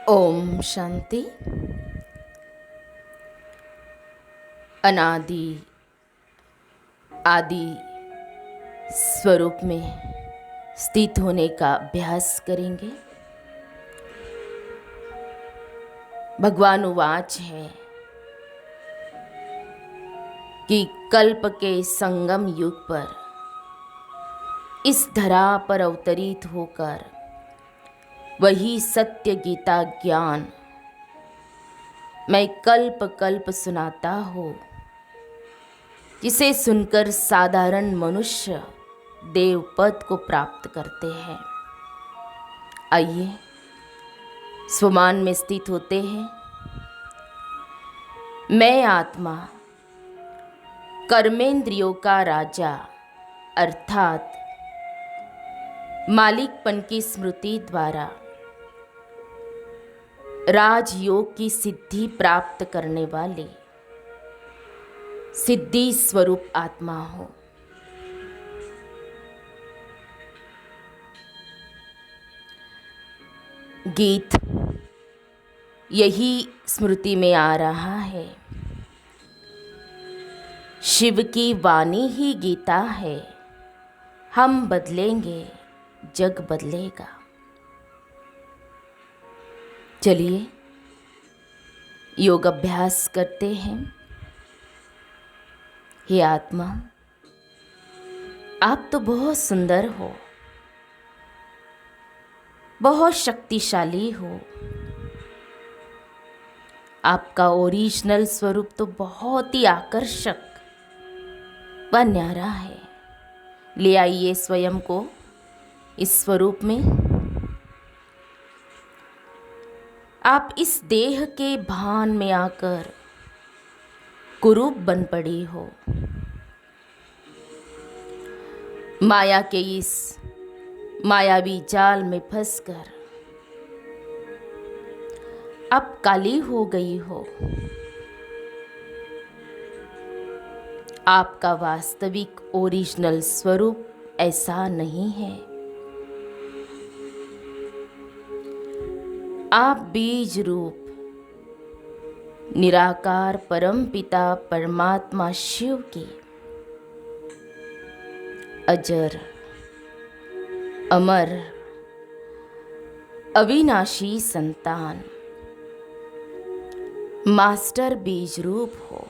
ओम शांति। अनादि आदि स्वरूप में स्थित होने का अभ्यास करेंगे। भगवान उवाच है कि कल्प के संगम युग पर इस धरा पर अवतरित होकर वही सत्य गीता ज्ञान मैं कल्प कल्प सुनाता हूँ, जिसे सुनकर साधारण मनुष्य देव पद को प्राप्त करते हैं। आइए स्वमान में स्थित होते हैं। मैं आत्मा कर्मेंद्रियों का राजा अर्थात मालिकपन की स्मृति द्वारा राजयोग की सिद्धि प्राप्त करने वाले सिद्धि स्वरूप आत्मा हो। गीत यही स्मृति में आ रहा है। शिव की वाणी ही गीता है, हम बदलेंगे जग बदलेगा। चलिए योग अभ्यास करते हैं। हे आत्मा, आप तो बहुत सुंदर हो, बहुत शक्तिशाली हो। आपका ओरिजिनल स्वरूप तो बहुत ही आकर्षक व न्यारा है। ले आइए स्वयं को इस स्वरूप में। आप इस देह के भान में आकर कुरूप बन पड़ी हो। माया के इस मायावी जाल में फंसकर अब काली हो गई हो। आपका वास्तविक ओरिजिनल स्वरूप ऐसा नहीं है। आप बीज रूप निराकार परम पिता परमात्मा शिव की अजर अमर अविनाशी संतान मास्टर बीज रूप हो।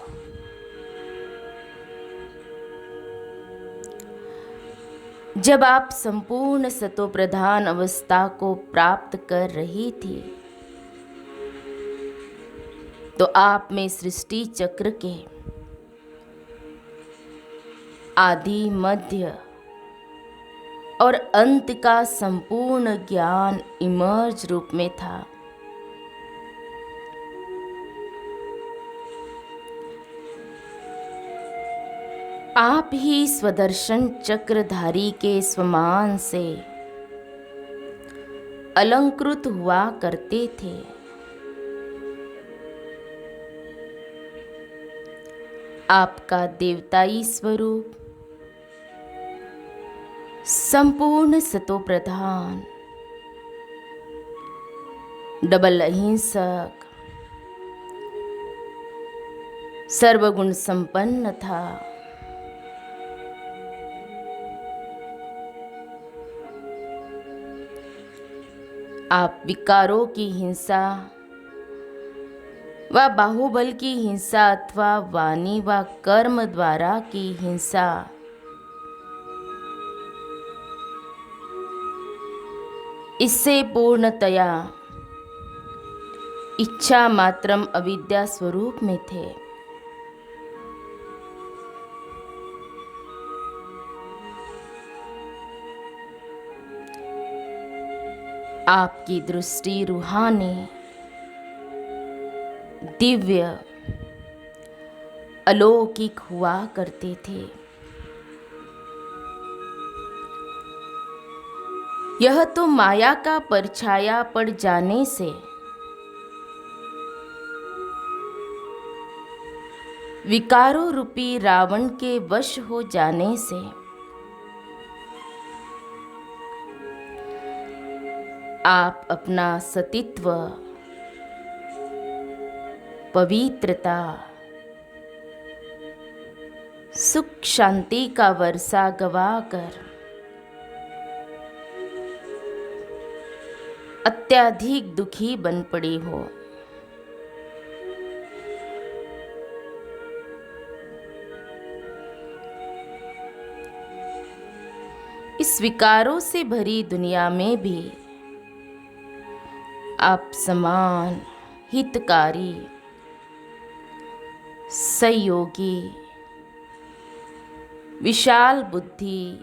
जब आप संपूर्ण सतोप्रधान अवस्था को प्राप्त कर रही थी, तो आप में सृष्टि चक्र के आदि मध्य और अंत का संपूर्ण ज्ञान इमर्ज रूप में था। आप ही स्वदर्शन चक्रधारी के स्वमान से अलंकृत हुआ करते थे। आपका देवताई स्वरूप संपूर्ण सतोप्रधान डबल अहिंसक सर्वगुण संपन्न था। आप विकारों की हिंसा व बाहुबल की हिंसा अथवा वाणी व कर्म द्वारा की हिंसा इससे पूर्णतया इच्छा मात्रम अविद्या स्वरूप में थे। आपकी दृष्टि रूहानी दिव्य अलौकिक हुआ करते थे। यह तो माया का परछाया पड़ जाने से विकारों रूपी रावण के वश हो जाने से आप अपना सतीत्व पवित्रता, सुख शांति का वर्षा गवाकर अत्यधिक दुखी बन पड़ी हो। इस विकारों से भरी दुनिया में भी आप समान, हितकारी, सहयोगी, विशाल बुद्धि,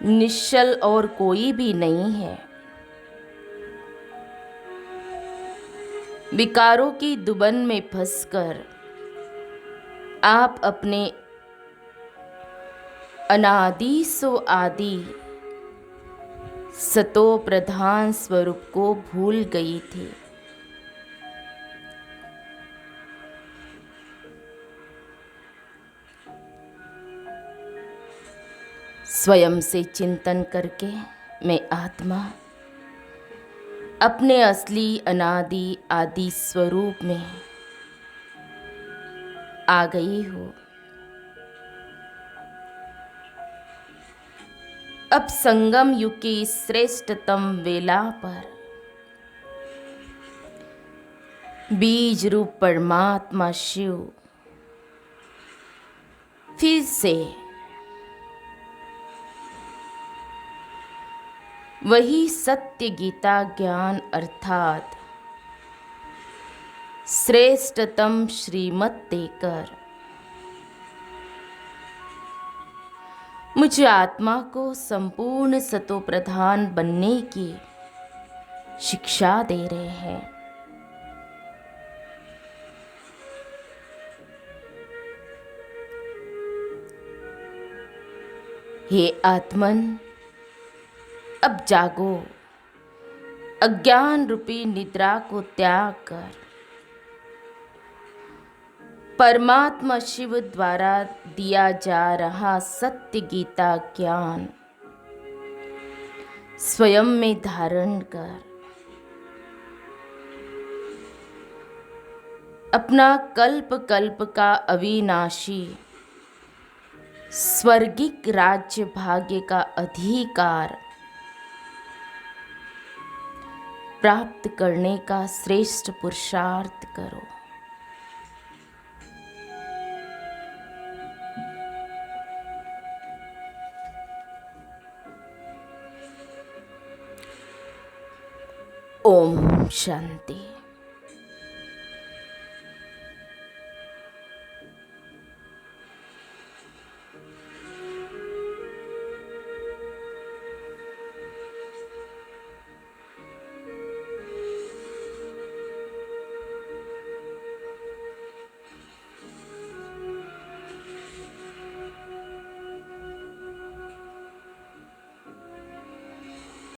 निश्चल और कोई भी नहीं है। विकारों की दुबन में फंसकर आप अपने अनादि सो आदि सतो प्रधान स्वरूप को भूल गई थी। स्वयं से चिंतन करके मैं आत्मा अपने असली अनादि आदि स्वरूप में आ गई हूँ। अब संगम युग की श्रेष्ठतम वेला पर बीज रूप परमात्मा शिव फिर से वही सत्य गीता ज्ञान अर्थात श्रेष्ठतम श्रीमत देकर मुझे आत्मा को संपूर्ण सतो प्रधान बनने की शिक्षा दे रहे हैं। हे आत्मन, अब जागो, अज्ञान रूपी निद्रा को त्याग कर परमात्मा शिव द्वारा दिया जा रहा सत्य गीता ज्ञान स्वयं में धारण कर अपना कल्प कल्प का अविनाशी स्वर्गिक राज्य भाग्य का अधिकार प्राप्त करने का श्रेष्ठ पुरुषार्थ करो। ओम शांति।